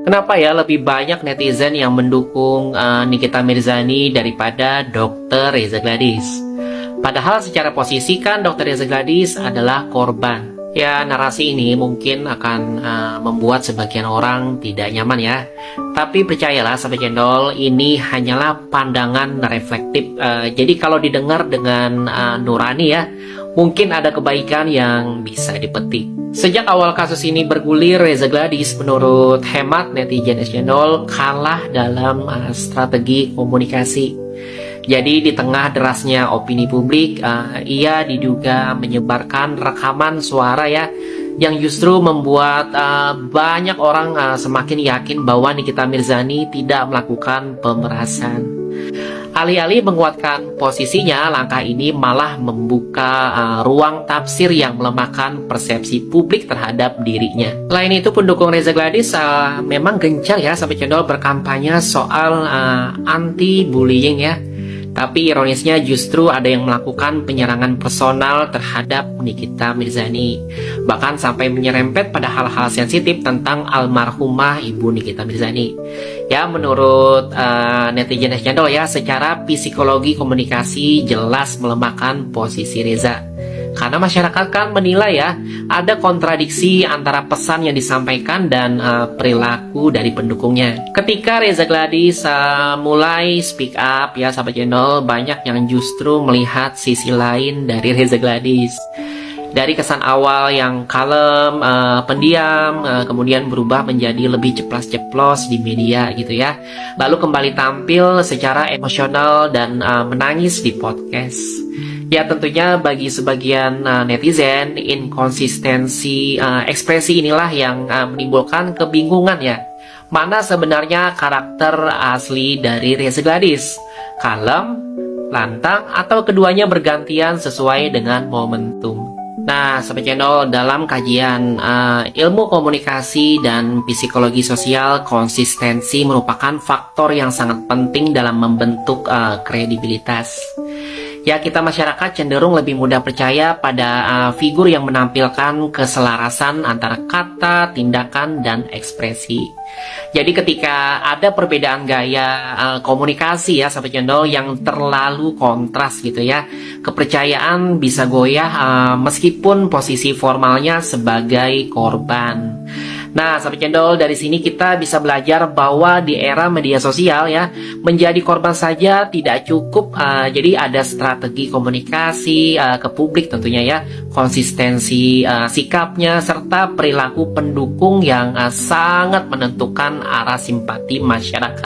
Kenapa ya lebih banyak netizen yang mendukung Nikita Mirzani daripada Dr. Reza Gladys? Padahal secara posisi kan Dr. Reza Gladys adalah korban. Ya, narasi ini mungkin akan membuat sebagian orang tidak nyaman ya. Tapi percayalah Sahabat Cendol, ini hanyalah pandangan reflektif. Jadi kalau didengar dengan nurani ya, mungkin ada kebaikan yang bisa dipetik. Sejak awal kasus ini bergulir, Reza Gladys menurut hemat netizen Cendol kalah dalam strategi komunikasi. Jadi di tengah derasnya opini publik, ia diduga menyebarkan rekaman suara ya, yang justru membuat banyak orang semakin yakin bahwa Nikita Mirzani tidak melakukan pemerasan. Alih-alih menguatkan posisinya, langkah ini malah membuka ruang tafsir yang melemahkan persepsi publik terhadap dirinya. Selain itu, pendukung Reza Gladys memang gencar ya Sahabat Cendol berkampanye soal anti-bullying ya. Tapi ironisnya justru ada yang melakukan penyerangan personal terhadap Nikita Mirzani. Bahkan sampai menyerempet pada hal-hal sensitif tentang almarhumah Ibu Nikita Mirzani. Ya, menurut netizen Cendol ya, secara psikologi komunikasi jelas melemahkan posisi Reza. Karena masyarakat kan menilai ya, ada kontradiksi antara pesan yang disampaikan dan perilaku dari pendukungnya. Ketika Reza Gladys mulai speak up ya Sahabat Cendol, banyak yang justru melihat sisi lain dari Reza Gladys. Dari kesan awal yang kalem, pendiam, kemudian berubah menjadi lebih ceplas-ceplos di media gitu ya. Lalu kembali tampil secara emosional dan menangis di podcast. Ya tentunya bagi sebagian netizen, inkonsistensi ekspresi inilah yang menimbulkan kebingungan ya. Mana sebenarnya karakter asli dari Reza Gladys? Kalem, lantang, atau keduanya bergantian sesuai dengan momentum? Nah, Sahabat Cendol, dalam kajian ilmu komunikasi dan psikologi sosial, konsistensi merupakan faktor yang sangat penting dalam membentuk kredibilitas. Ya, kita masyarakat cenderung lebih mudah percaya pada figur yang menampilkan keselarasan antara kata, tindakan, dan ekspresi. Jadi ketika ada perbedaan gaya komunikasi ya Sahabat Cendol yang terlalu kontras gitu ya, kepercayaan bisa goyah meskipun posisi formalnya sebagai korban. Nah, Sahabat Cendol, dari sini kita bisa belajar bahwa di era media sosial ya, menjadi korban saja tidak cukup. Jadi ada strategi komunikasi ke publik tentunya ya, konsistensi sikapnya, serta perilaku pendukung yang sangat menentukan arah simpati masyarakat.